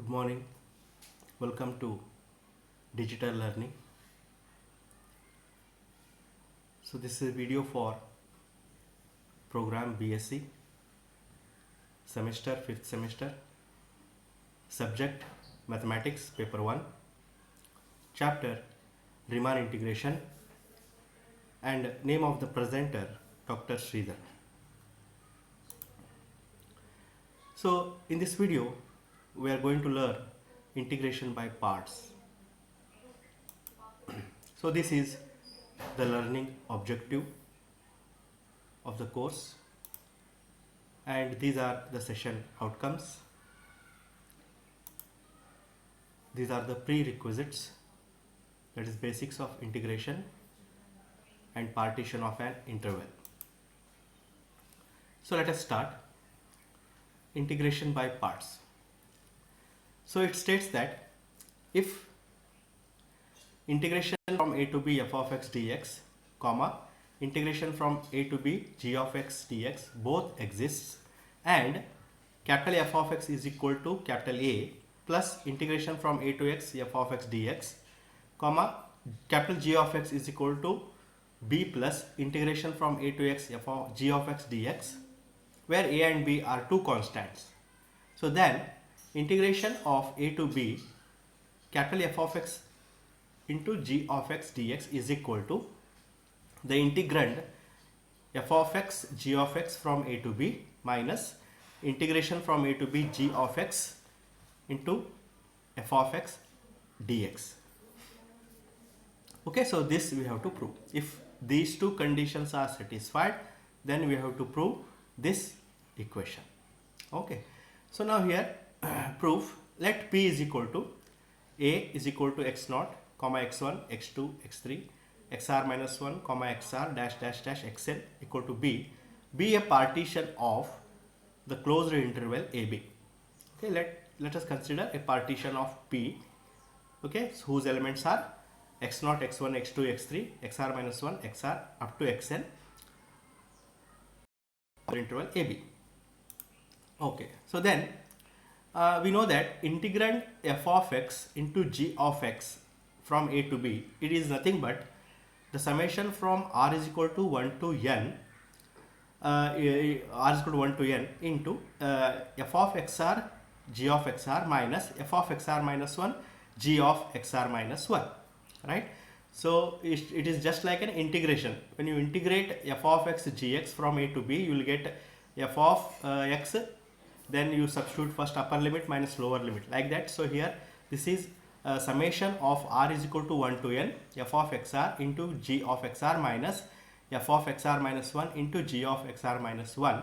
Good morning. Welcome to digital learning. So this is a video for program BSc semester 5th semester, subject mathematics paper 1, chapter Riemann integration, and name of the presenter Dr. Sridhar. So in this video we are going to learn integration by parts. So this is the learning objective of the course, and these are the session outcomes. These are the prerequisites, that is basics of integration and partition of an interval. So let us start integration by parts. So it states that if integration from a to b f of x dx, comma, integration from a to b g of x dx both exists, and capital F of x is equal to capital A plus integration from a to x f of x dx, comma, capital G of x is equal to b plus integration from a to x f of g of x dx, where a and b are two constants. So then integration of a to b capital F of x into g of x dx is equal to the integrand f of x g of x from a to b minus integration from a to b g of x into f of x dx. Okay, so this we have to prove. If these two conditions are satisfied, then we have to prove this equation. Okay, so now here proof, let p is equal to a is equal to x naught comma x1 x2 x3 xr minus 1 comma xr dash dash dash xn equal to b be a partition of the closed interval ab. Okay, let us consider a partition of p, okay, so whose elements are x0 x1 x2 x3 xr minus 1 xr up to xn interval ab. Okay, so then we know that integrand f of x into g of x from a to b, it is nothing but the summation from r is equal to 1 to n r is equal to 1 to n into f of xr g of xr minus f of xr minus 1 g of xr minus 1, right? So it is just like an integration. When you integrate f of x gx from a to b, you will get f of x, then you substitute first upper limit minus lower limit, like that. So here this is summation of r is equal to 1 to n f of xr into g of xr minus f of xr minus 1 into g of xr minus 1,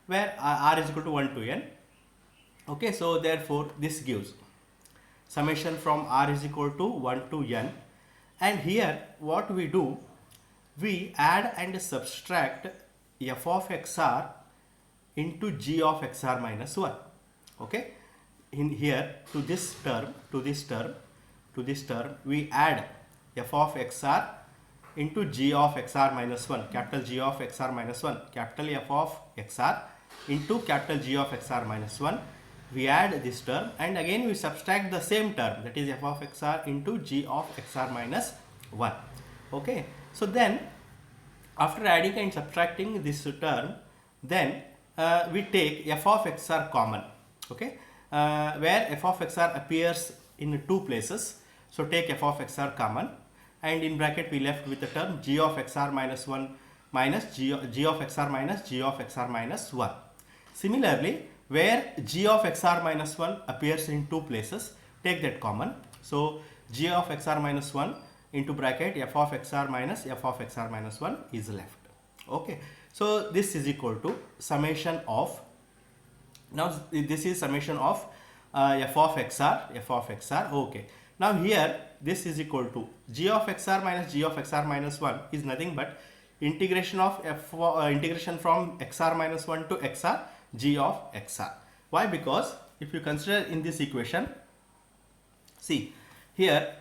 where r is equal to 1 to n. Okay, so therefore this gives summation from r is equal to 1 to n, and here what we do, we add and subtract f of xr into g of xr minus 1. Okay, in here to this term we add f of xr into g of xr minus 1, capital G of xr minus 1, capital F of xr into capital G of xr minus 1, we add this term, and again we subtract the same term, that is f of xr into g of xr minus 1. Okay, so then after adding and subtracting this term, then we take f of xr common. Okay, where f of xr appears in two places, so take f of xr common, and in bracket we left with the term g of xr minus 1 minus g of xr minus g of xr minus 1. Similarly, where g of xr minus 1 appears in two places, take that common, so g of xr minus 1 into bracket f of xr minus f of xr minus 1 is left. Okay, so this is equal to summation of, now this is summation of f of xr. Okay, now here this is equal to g of xr minus g of xr minus 1 is nothing but integration of integration from xr minus 1 to xr g of xr. Why? Because if you consider in this equation, see here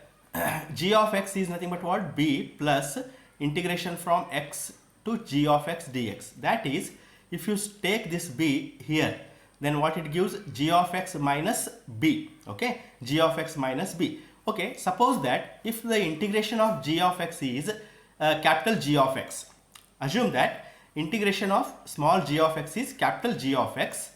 g of x is nothing but what, b plus integration from x to g of x dx. That is, if you take this b here, then what it gives? G of x minus b. Okay, g of x minus b. Okay, suppose that if the integration of g of x is capital G of x, assume that integration of small g of x is capital G of x,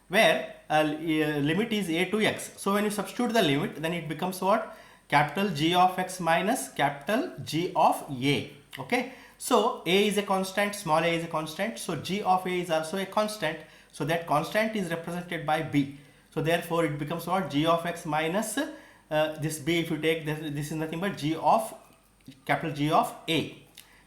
where limit is a to x. So when you substitute the limit, then it becomes what? Capital G of x minus capital G of a. Okay, so a is a constant, small a is a constant, so G of a is also a constant, so that constant is represented by b. So therefore it becomes what? G of x minus this b, if you take this is nothing but G of capital G of a,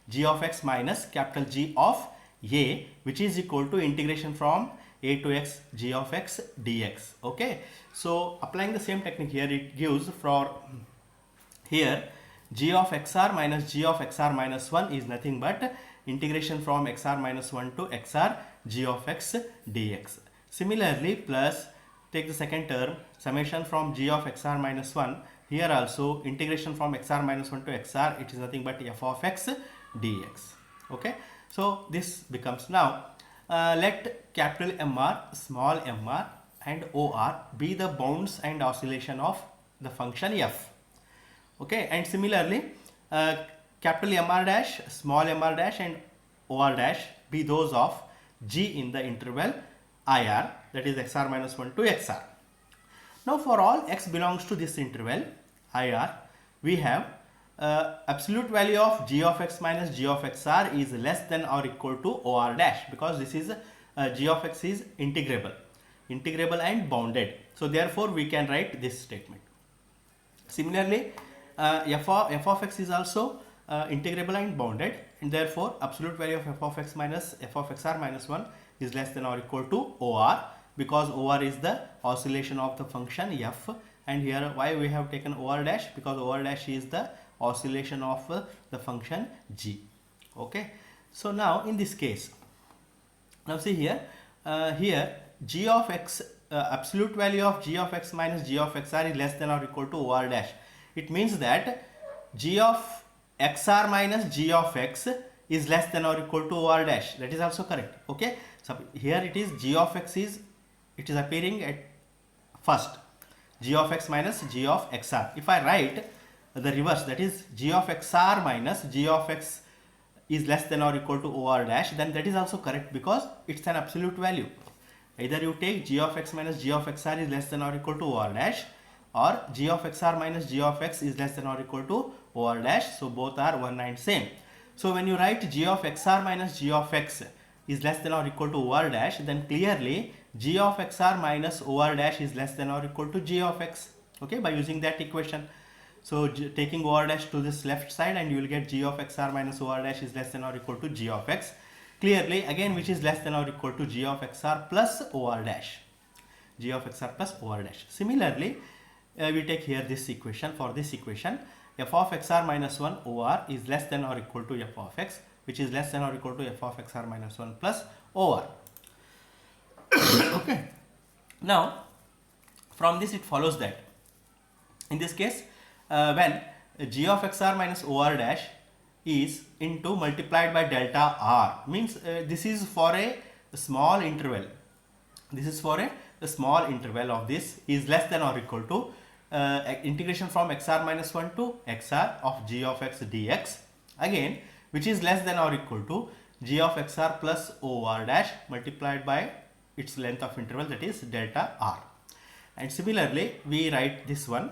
G of x minus capital G of a, which is equal to integration from a to x G of x dx. Okay, so applying the same technique here, it gives for here G of xr minus G of xr minus 1 is nothing but integration from xr minus 1 to xr G of x dx. Similarly, plus take the second term, summation from G of xr minus 1, here also integration from xr minus 1 to xr, it is nothing but f of x dx. Okay, so this becomes now let capital Mr, small mr and or be the bounds and oscillation of the function f. Okay, and similarly capital Mr dash, small mr dash and or dash be those of g in the interval ir, that is xr minus 1 to xr. Now for all x belongs to this interval ir, we have absolute value of g of x minus g of xr is less than or equal to or dash, because this is g of x is integrable and bounded. So therefore we can write this statement. Similarly f of x is also integrable and bounded, and therefore absolute value of f of x minus f of xr minus 1 is less than or equal to or, because or is the oscillation of the function f, and here why we have taken or dash, because or dash is the oscillation of the function g. Okay, so now in this case, now see here here g of x absolute value of g of x minus g of xr is less than or equal to or dash. It means that g of xr minus g of x is less than or equal to or dash. That is also correct. Okay, so here it is g of x is, it is appearing at first, g of x minus g of xr. If I write the reverse, that is g of xr minus g of x is less than or equal to or dash, then that is also correct, because it's an absolute value. Either you take g of x minus g of xr is less than or equal to or dash, or g of xr minus g of x is less than or equal to or dash, so both are one and same. So when you write g of xr minus g of x is less than or equal to or dash, then clearly g of xr minus or dash is less than or equal to g of x. Okay, by using that equation. So taking or dash to this left side, and you will get g of xr minus or dash is less than or equal to g of x. Clearly again, which is less than or equal to g of xr plus or dash, g of xr plus or dash. Similarly we take here this equation. For this equation, f of xr minus 1 or is less than or equal to f of x, which is less than or equal to f of xr minus 1 plus or. Okay, now from this it follows that in this case when g of xr minus or dash is into multiplied by delta r, means this is for a small interval, this is for a small interval of this is less than or equal to integration from xr minus 1 to xr of g of x dx, again which is less than or equal to g of xr plus or dash multiplied by its length of interval, that is delta r. And similarly we write this one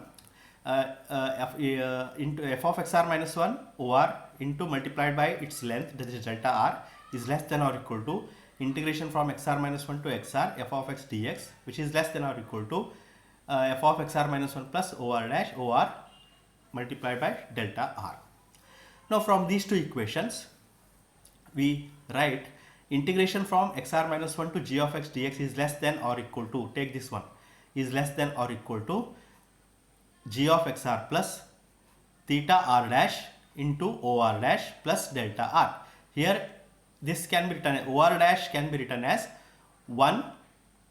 into f of xr minus 1 or into multiplied by its length, that is delta r, is less than or equal to integration from xr minus 1 to xr f of x dx, which is less than or equal to f of xr minus 1 plus or dash or multiplied by delta r. Now from these two equations we write integration from xr minus 1 to g of x dx is less than or equal to, take this one, is less than or equal to g of xr plus theta r dash into or dash plus delta r. Here this can be written, or dash can be written as 1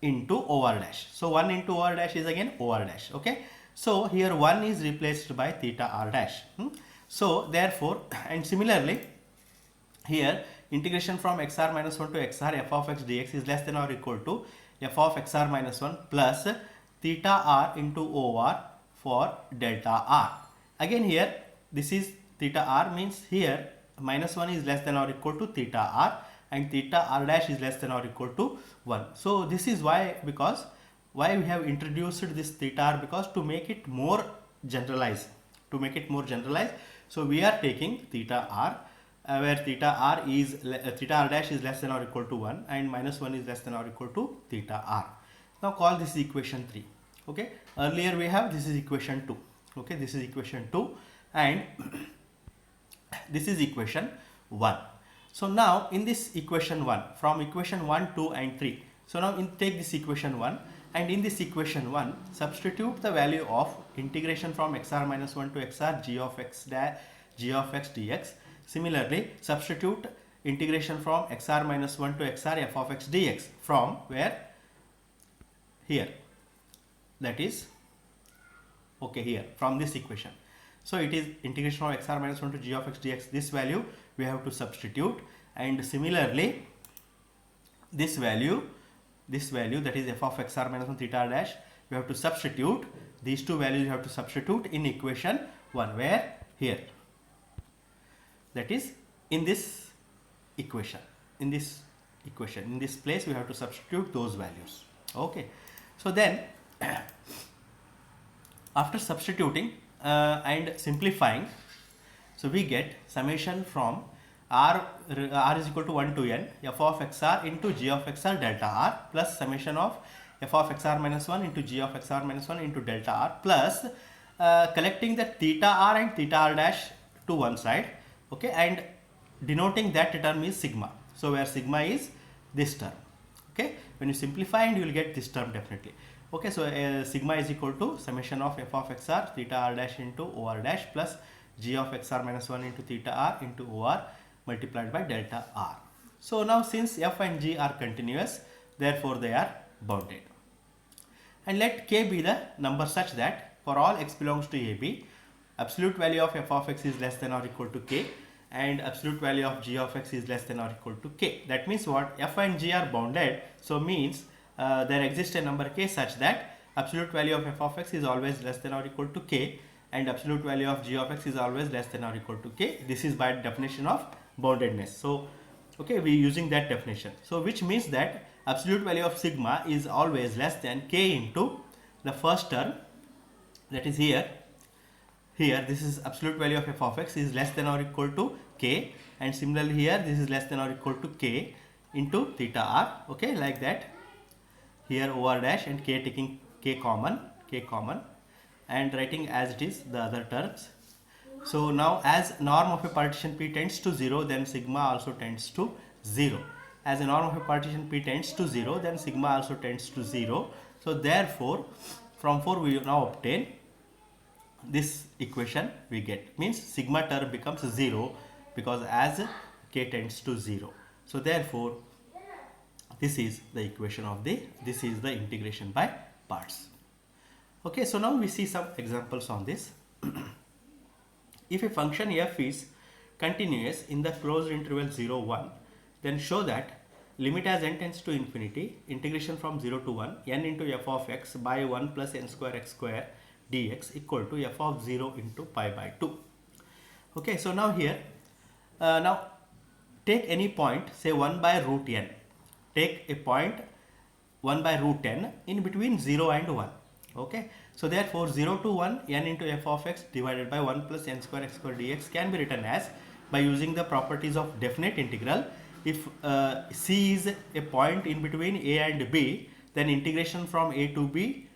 into or dash. So 1 into or dash is again or dash. Okay, so here 1 is replaced by theta r dash. So therefore, and similarly here integration from xr minus 1 to xr f of x dx is less than or equal to f of xr minus 1 plus theta r into OR for delta r. Again here this is theta r, means here minus 1 is less than or equal to theta r and theta r dash is less than or equal to 1. So this is why, because why we have introduced this theta r, because to make it more generalized, so we are taking theta r where theta r dash is less than or equal to 1 and minus 1 is less than or equal to theta r. Now call this equation 3. Okay, earlier we have this is equation 2. Okay, this is equation 2 and this is equation 1. So now in this equation 1, from equation 1, 2 and 3, so now take this equation 1 and in this equation 1 substitute the value of integration from xr minus 1 to xr g of x dx. Similarly substitute integration from xr minus 1 to xr f of x dx from where? Here, that is okay, here from this equation. So it is integration from xr minus 1 to g of x dx. This value we have to substitute, and similarly this value that is f of xr minus 1 theta r dash, we have to substitute these two values, you have to substitute in equation 1, where? Here, that is in this equation, in this place we have to substitute those values. Okay, so then after substituting and simplifying, so we get summation from r is equal to 1 to n f of xr into g of xr delta r plus summation of f of xr minus 1 into g of xr minus 1 into delta r plus collecting the theta r and theta r dash to one side, okay, and denoting that term is sigma. So where sigma is this term. Okay, when you simplify and you will get this term definitely. Okay, so sigma is equal to summation of f of xr theta r dash into OR dash plus g of xr minus 1 into theta r into OR multiplied by delta r. So now since f and g are continuous, therefore they are bounded. And let k be the number such that for all x belongs to AB, absolute value of f of x is less than or equal to k and absolute value of g of x is less than or equal to k. That means what? F and g are bounded, so means there exists a number k such that absolute value of f of x is always less than or equal to k and absolute value of g of x is always less than or equal to k. This is by definition of boundedness. So okay, we are using that definition. So which means that absolute value of sigma is always less than k into the first term, that is here this is absolute value of f of x is less than or equal to k, and similarly here this is less than or equal to k into theta r. Okay, like that. Here OR dash and k taking k common and writing as it is the other terms. So now as norm of a partition P tends to 0, then sigma also tends to 0. As a norm of a partition P tends to 0, then sigma also tends to 0. So therefore from 4 we now obtain this equation we get, means sigma term becomes 0 because as k tends to 0. So therefore this is the equation of this is the integration by parts. Okay, so now we see some examples on this. If a function f is continuous in the closed interval 0, 1, then show that limit as n tends to infinity, integration from 0 to 1, n into f of x by 1 plus n square x square dx equal to f of 0 into pi by 2. Okay, so now here, now take any point, say 1 by root n. Take a point 1 by root n in between 0 and 1. Okay, so therefore 0 to 1 n into f of x divided by 1 plus n square x square dx can be written as, by using the properties of definite integral, if c is a point in between a and b, then integration from a to b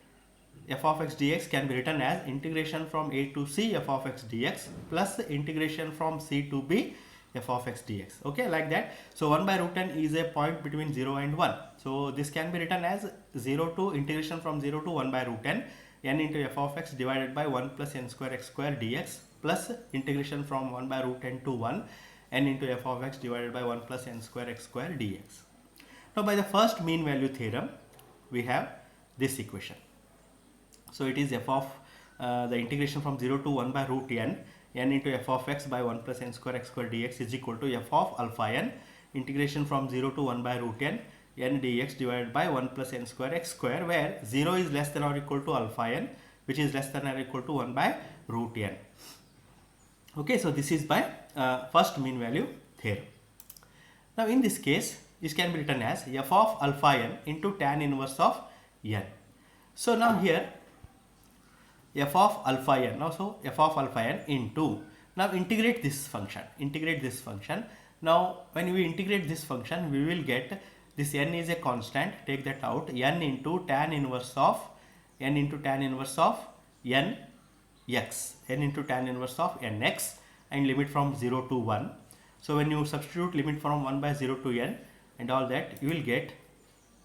f of x dx can be written as integration from a to c f of x dx plus integration from c to b f of x dx. Okay, like that. So 1 by root n is a point between 0 and 1. So this can be written as 0 to integration from 0 to 1 by root n into f of x divided by 1 plus n square x square dx plus integration from 1 by root n to 1 n into f of x divided by 1 plus n square x square dx. Now by the first mean value theorem we have this equation. So it is f of the integration from 0 to 1 by root n into f of x by 1 plus n square x square dx is equal to f of alpha n integration from 0 to 1 by root n n dx divided by 1 plus n square x square, where 0 is less than or equal to alpha n, which is less than or equal to 1 by root n. Okay, so this is by first mean value theorem. Now in this case, this can be written as f of alpha n into tan inverse of n. So now here f of alpha n, now so f of alpha n into, now integrate this function. Now when we integrate this function, we will get this n is a constant, take that out, n into tan inverse of n into tan inverse of n x, n into tan inverse of nx, and limit from 0 to 1. So when you substitute limit from 1 by 0 to n and all that, you will get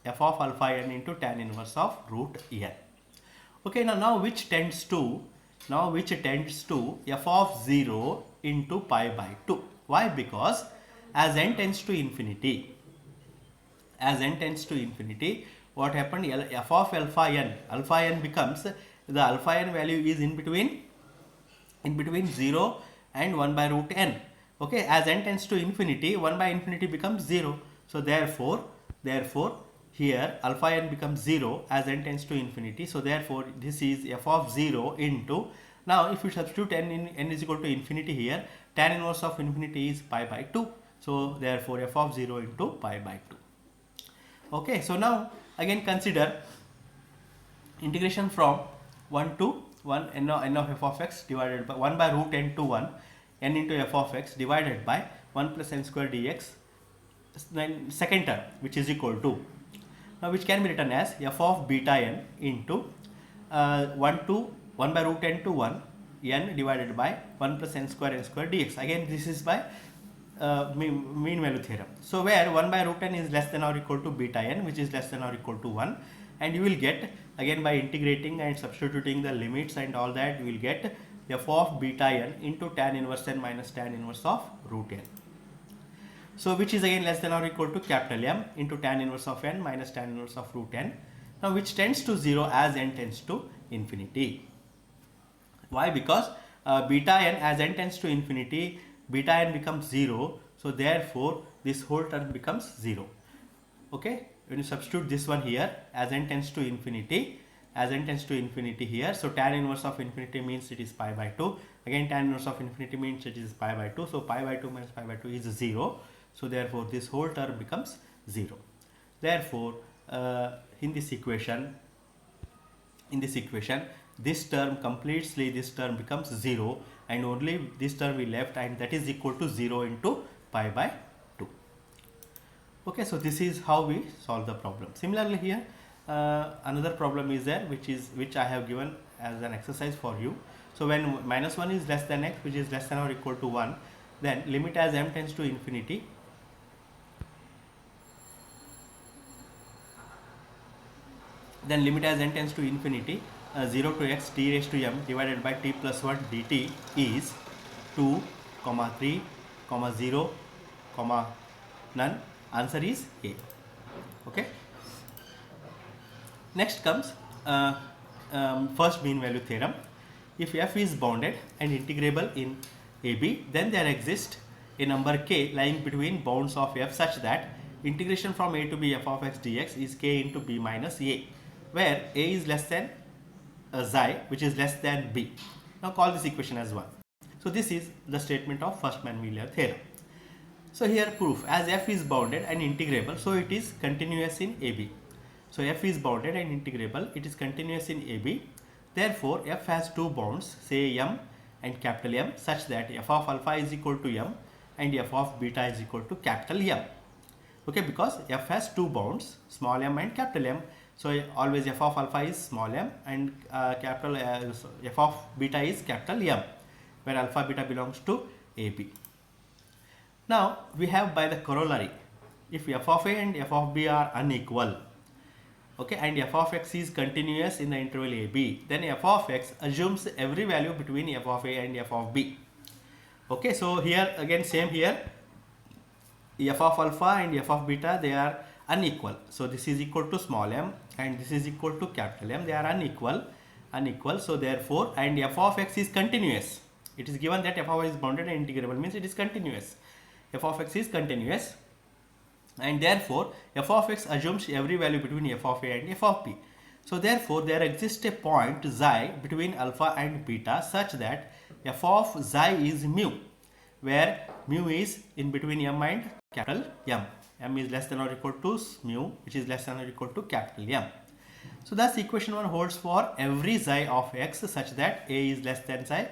f of alpha n into tan inverse of root n. Okay, now which tends to f of 0 into pi by 2. Why? Because as n tends to infinity, what happened? F of alpha n becomes, the alpha n value is in between 0 and 1 by root n. Okay, as n tends to infinity, 1 by infinity becomes 0. So therefore here alpha n becomes 0 as n tends to infinity. So therefore this is f of 0 into, now if you substitute n is equal to infinity here, tan inverse of infinity is pi by 2. So therefore f of 0 into pi by 2. Okay, so now again consider integration from 1 to 1 n of f of x divided by 1 by root n to 1 n into f of x divided by 1 plus n square dx, then second term, which is equal to, now which can be written as f of beta n into 1 by root n to 1 n divided by 1 plus n square dx. Again this is by mean value theorem. So where 1 by root n is less than or equal to beta n, which is less than or equal to 1, and you will get, again by integrating and substituting the limits and all that, you will get f of beta n into tan inverse n minus tan inverse of root n. So which is again less than or equal to capital M into tan inverse of n minus tan inverse of root n. Now which tends to 0 as n tends to infinity. Why? Because beta n, as n tends to infinity, beta n becomes 0. So therefore this whole term becomes 0. Okay, when you substitute this one here, as n tends to infinity, here, so tan inverse of infinity means it is pi by 2. Again tan inverse of infinity means it is pi by 2. So pi by 2 minus pi by 2 is 0. So therefore this whole term becomes 0. Therefore in this equation, this term completely, this term becomes 0, and only this term we left, and that is equal to 0 into pi by 2. Okay, so this is how we solve the problem. Similarly here another problem is there, which I have given as an exercise for you. So when minus 1 is less than x, which is less than or equal to 1, then limit as m tends to infinity, then limit as n tends to infinity, 0 to x t raised to m divided by t plus 1 dt is 2, 3, 0, none. Answer is A. Okay. Next comes first mean value theorem. If f is bounded and integrable in AB, then there exists a number k lying between bounds of f such that integration from a to b f of x dx is k into b minus a, where a is less than xi, which is less than b. Now call this equation as 1. So this is the statement of first mean value theorem. So here proof, as f is bounded and integrable, so it is continuous in AB. So f is bounded and integrable, it is continuous in AB. Therefore f has two bounds, say m and capital M, such that f of alpha is equal to m and f of beta is equal to capital M. Okay, because f has two bounds, small m and capital M. So always f of alpha is small m and capital f of beta is capital M, where alpha beta belongs to AB. Now we have by the corollary, if f of a and f of b are unequal, okay, and f of x is continuous in the interval AB, then f of x assumes every value between f of a and f of b. Okay, so here again same here, f of alpha and f of beta, they are unequal. So this is equal to small m and this is equal to capital M, they are unequal. So therefore, and f of x is continuous. It is given that f of x is bounded and integrable, means it is continuous. F of x is continuous. and therefore f of x assumes every value between f of a and f of b. So therefore there exists a point xi between alpha and beta such that f of xi is mu, where mu is in between m and capital M. M is less than or equal to mu, which is less than or equal to capital M. So thus equation 1 holds for every xi of x such that a is less than xi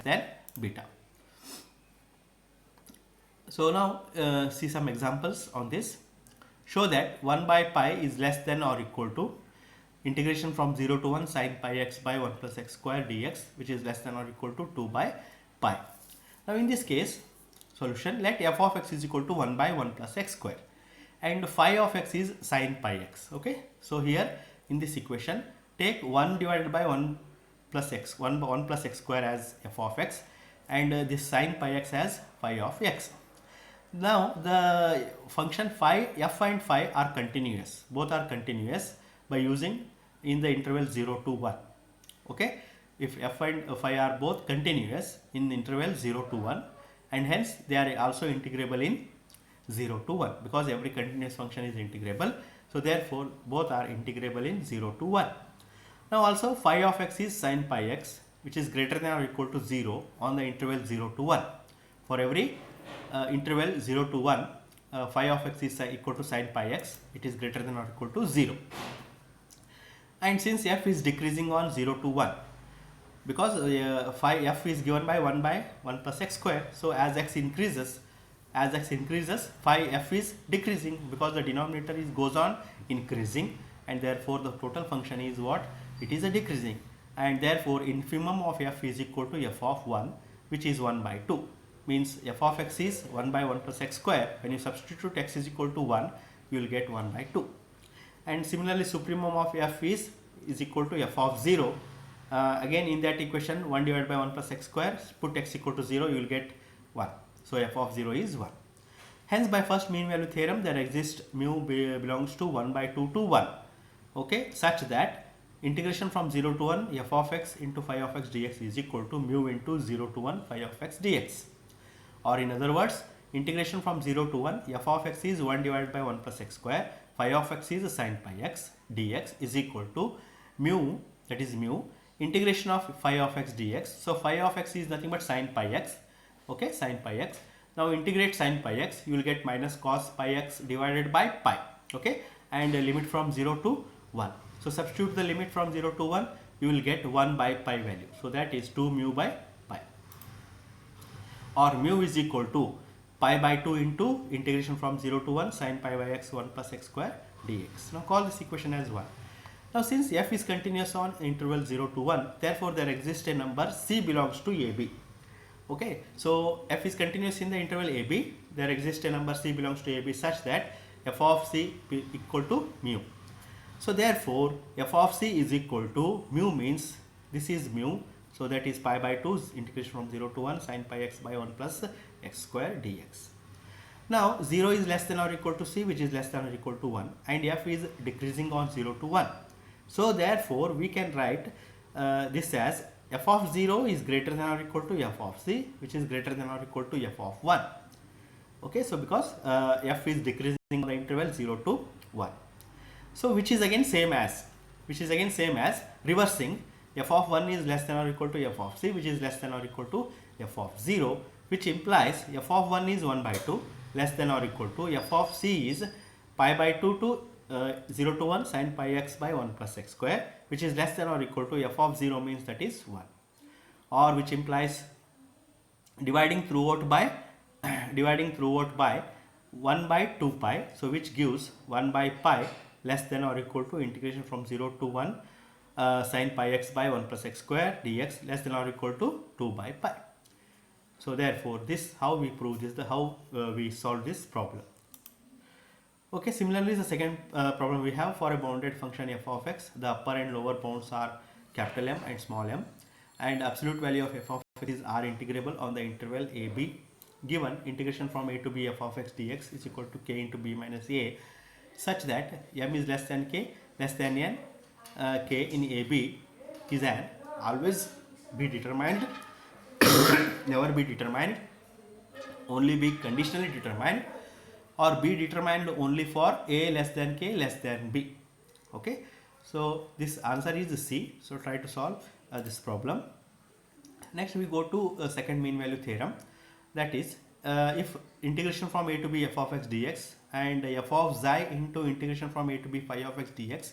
than beta. So now see some examples on this. Show that 1 by pi is less than or equal to integration from 0 to 1 sin pi x by 1 plus x square dx, which is less than or equal to 2 by pi. Now in this case, solution, let f of x is equal to 1 by 1 plus x square and phi of x is sin pi x. Okay, so here in this equation take 1 divided by 1 plus x, 1 plus x square as f of x, and this sin pi x as phi of x. Now the function phi, f and phi are continuous, both are continuous by using in the interval 0 to 1. Okay, if f and phi are both continuous in the interval 0 to 1, and hence they are also integrable in 0 to 1, because every continuous function is integrable. So therefore both are integrable in 0 to 1. Now also phi of x is sin pi x, which is greater than or equal to 0 on the interval 0 to 1. For every interval 0 to 1, phi of x is equal to sin pi x, it is greater than or equal to 0. And since f is decreasing on 0 to 1, because phi f is given by 1 plus x square, so as x increases, phi f is decreasing because the denominator goes on increasing, and therefore the total function is what? It is a decreasing, and therefore infimum of f is equal to f of 1, which is 1 by 2. Means f of x is 1 by 1 plus x square. When you substitute x is equal to 1, you will get 1 by 2. And similarly supremum of f is equal to f of 0. Again in that equation 1 divided by 1 plus x square, put x equal to 0, you will get 1. So f of 0 is 1. Hence by first mean value theorem there exists mu belongs to 1 by 2 to 1. Okay, such that integration from 0 to 1 f of x into phi of x dx is equal to mu into 0 to 1 phi of x dx. Or in other words, integration from 0 to 1 f of x is 1 divided by 1 plus x square, phi of x is sin pi x dx is equal to mu, that is mu, integration of phi of x dx. So phi of x is nothing but sin pi x. Okay, sin pi x. Now integrate sin pi x, you will get minus cos pi x divided by pi. Okay, and limit from 0 to 1. So substitute the limit from 0 to 1, you will get 1 by pi value. So that is 2 mu by pi. Or mu is equal to pi by 2 into integration from 0 to 1 sin pi by x 1 plus x square dx. Now call this equation as 1. Now since f is continuous on interval 0 to 1, therefore there exists a number c belongs to ab. Okay, so f is continuous in the interval ab, there exists a number c belongs to ab such that f of c equal to mu. So therefore f of c is equal to mu, means this is mu, so that is pi by 2 integration from 0 to 1 sin pi x by 1 plus x square dx. Now 0 is less than or equal to c, which is less than or equal to 1, and f is decreasing on 0 to 1. So therefore we can write this as f of 0 is greater than or equal to f of c, which is greater than or equal to f of 1. Okay, so because f is decreasing on the interval 0 to 1. So which is again same as reversing f of 1 is less than or equal to f of c, which is less than or equal to f of 0, which implies f of 1 is 1 by 2 less than or equal to f of c is pi by 2 to 0 to 1 sin pi x by 1 plus x square, which is less than or equal to f of 0, means that is 1, or which implies dividing throughout by 1 by 2 pi, so which gives 1 by pi less than or equal to integration from 0 to 1 sin pi x by 1 plus x square dx less than or equal to 2 by pi. So therefore this how we prove this, how we solve this problem. Okay, similarly the second problem we have for a bounded function f of x, the upper and lower bounds are capital M and small m, and absolute value of f of x is r integrable on the interval a b, given integration from a to b f of x dx is equal to k into b minus a, such that m is less than k less than n, k in a b is an always be determined never be determined, only be conditionally determined, or B determined only for A less than K less than B. Okay, so this answer is C. So try to solve this problem. Next we go to second mean value theorem, that is if integration from a to b f of x dx and f of xi into integration from a to b phi of x dx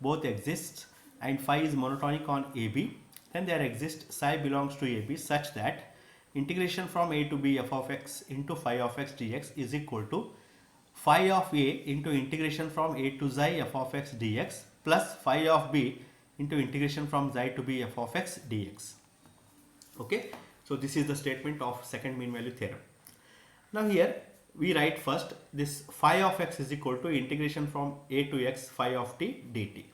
both exist and phi is monotonic on AB, then there exists psi belongs to AB such that integration from a to b f of x into phi of x dx is equal to phi of a into integration from a to xi f of x dx plus phi of b into integration from xi to b f of x dx. Okay, so this is the statement of second mean value theorem. Now here we write first this phi of x is equal to integration from a to x phi of t dt.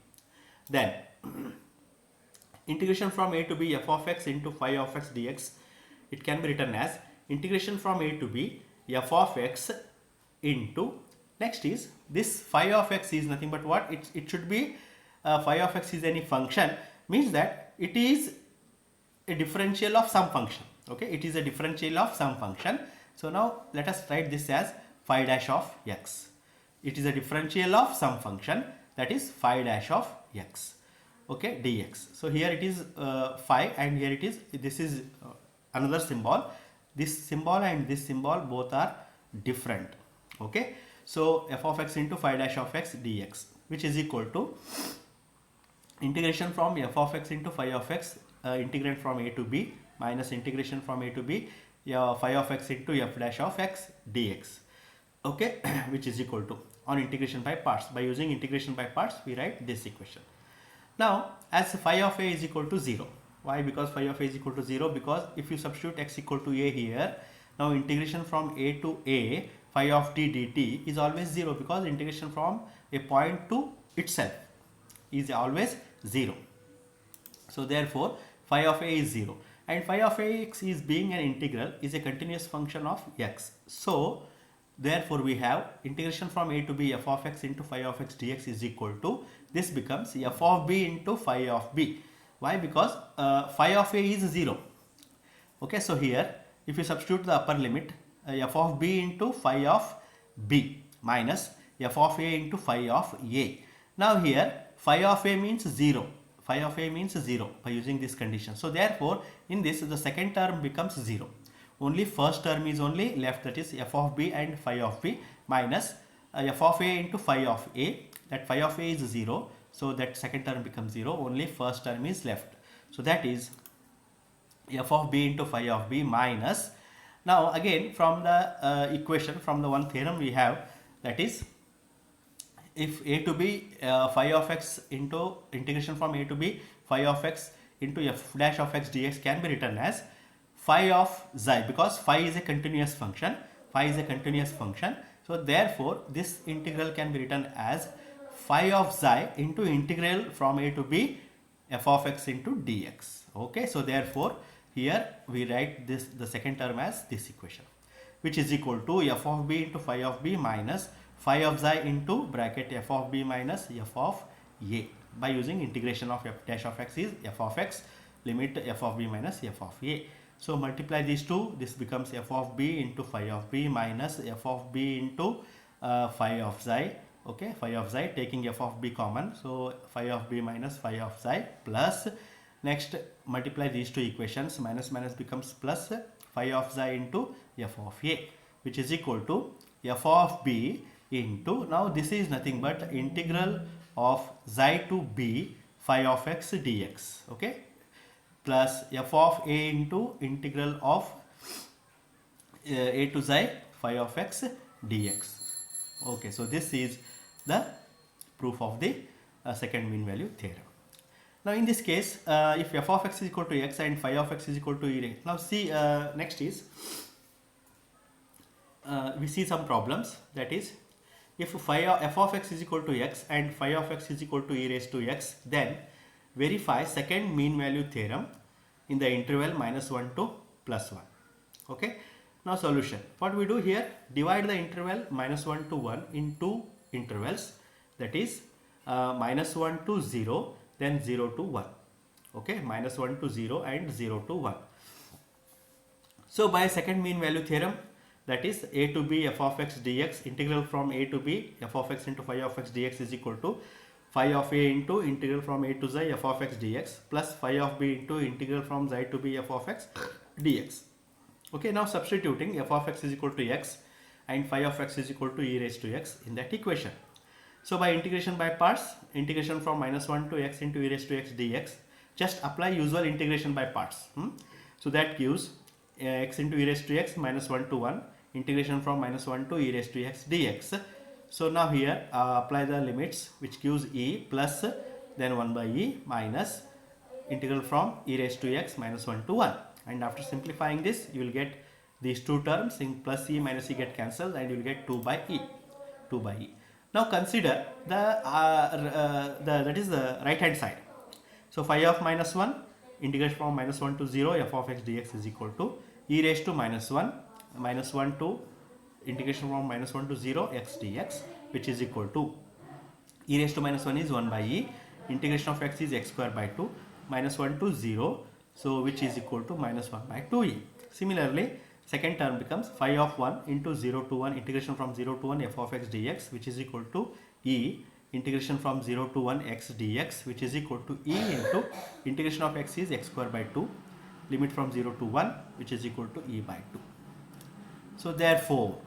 Then integration from a to b f of x into phi of x dx, it can be written as integration from a to b f of x into, next is this phi of x is nothing but what, it should be phi of x is any function, means that it is a differential of some function. Okay, it is a differential of some function. So now let us write this as phi dash of x. It is a differential of some function, that is phi dash of x. Okay, dx. So here it is phi and here it is, this is another symbol. This symbol and this symbol both are different. Okay, so f of x into phi dash of x dx, which is equal to integration from f of x into phi of x integrand from a to b minus integration from a to b phi of x into f dash of x dx. Okay, which is equal to, on integration by parts, by using integration by parts we write this equation. Now as phi of a is equal to 0, why? Because phi of a is equal to 0, because if you substitute x equal to a here, now integration from a to a phi of t dt is always 0, because integration from a point to itself is always 0. So therefore phi of a is 0 and phi of x is being an integral is a continuous function of x. So therefore we have integration from a to b f of x into phi of x dx is equal to, this becomes f of b into phi of b. Why? Because phi of a is 0. Okay, so here if you substitute the upper limit f of b into phi of b minus f of a into phi of a. Now here phi of a means 0. Phi of a means 0 by using this condition. So therefore in this the second term becomes 0. Only first term is only left, that is f of b and phi of b minus f of a into phi of a. That phi of a is 0. So that second term becomes 0. Only first term is left. So that is f of b into phi of b minus. Now again from the equation, from the one theorem we have, that is if a to b phi of x into integration from a to b phi of x into f dash of x dx can be written as phi of xi, because phi is a continuous function. Phi is a continuous function. So therefore this integral can be written as phi of xi into integral from a to b f of x into dx. Okay, so therefore here we write this, the second term, as this equation, which is equal to f of b into phi of b minus phi of xi into bracket f of b minus f of a, by using integration of f dash of x is f of x limit f of b minus f of a. So multiply these two, this becomes f of b into phi of b minus f of b into phi of xi. Okay, phi of xi, taking f of b common, so phi of b minus phi of xi plus, next multiply these two equations, minus minus becomes plus phi of xi into f of a, which is equal to f of b into, now this is nothing but integral of xi to b phi of x dx. Okay, plus f of a into integral of a to xi phi of x dx. Okay, so this is the proof of the second mean value theorem. Now in this case if f of x is equal to x and phi of x is equal to e raised, now see next is we see some problems, that is if f of x is equal to x and phi of x is equal to e raised to x, then verify second mean value theorem in the interval -1 to +1. Okay, now solution, what we do here, divide the interval -1 to 1 in two intervals, that is -1 to 0, then 0 to 1. Okay, -1 to 0 and 0 to 1. So by second mean value theorem that is a to b f of x dx, integral from a to b f of x into phi of x dx is equal to phi of a into integral from a to z f of x dx plus phi of b into integral from z to b f of x dx. Okay, now substituting f of x is equal to x and phi of x is equal to e raised to x in that equation. So by integration by parts, integration from -1 to x into e raised to x dx, just apply usual integration by parts. So that gives x into e raised to x -1 to 1, integration from -1 to e raised to x dx. So now here apply the limits, which gives e plus then 1 by e minus integral from e raised to x -1 to 1. And after simplifying this, you will get these two terms, in plus e minus e get cancelled, and you will get 2 by e. 2 by e. Now consider that is the right hand side. So phi of -1, integration from -1 to 0 f of x dx is equal to e raised to -1 to integration from -1 to 0 x dx, which is equal to e raised to -1 is 1 by e, integration of x is x square by 2, -1 to 0, so which is equal to -1 by 2e. Similarly, second term becomes phi of 1 into 0 to 1, integration from 0 to 1 f of x dx, which is equal to e integration from 0 to 1 x dx, which is equal to e into integration of x is x square by 2, limit from 0 to 1, which is equal to e by 2. So therefore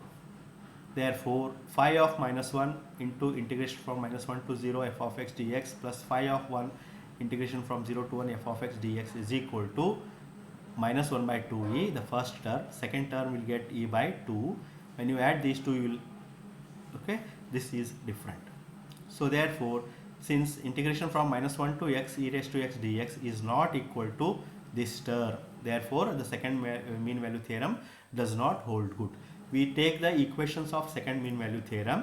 phi of -1 into integration from -1 to 0 f of x dx plus phi of 1 integration from 0 to 1 f of x dx is equal to -1 by 2e, the first term. Second term will get e by 2. When you add these two, you will, okay, this is different. So therefore, since integration from -1 to x e raised to x dx is not equal to this term, therefore the second mean value theorem does not hold good. We take the equations of second mean value theorem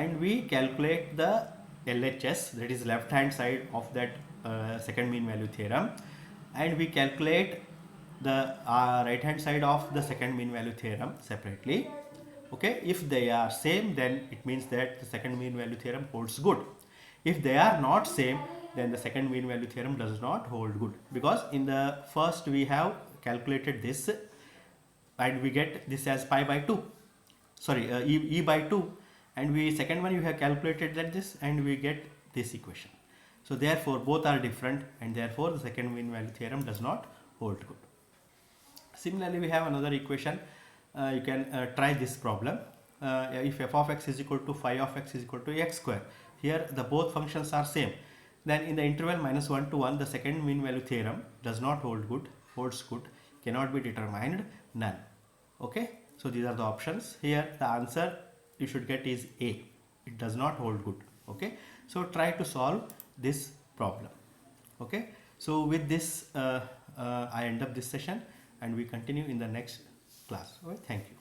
and we calculate the LHS, that is left hand side of that second mean value theorem, and we calculate the right hand side of the second mean value theorem separately. Okay, if they are same, then it means that the second mean value theorem holds good. If they are not same, then the second mean value theorem does not hold good, because in the first we have calculated this and we get this as pi by 2, sorry, e by 2, and we second one you have calculated that this and we get this equation. So therefore both are different, and therefore the second mean value theorem does not hold good. Similarly, we have another equation. You can try this problem. If f of x is equal to phi of x is equal to x square, here the both functions are same, then in the interval -1 to 1, the second mean value theorem does not hold good, holds good, cannot be determined, none. Okay, so these are the options. Here the answer you should get is A, it does not hold good. Okay, so try to solve this problem. Okay, so with this I end up this session, and we continue in the next class. Okay, thank you.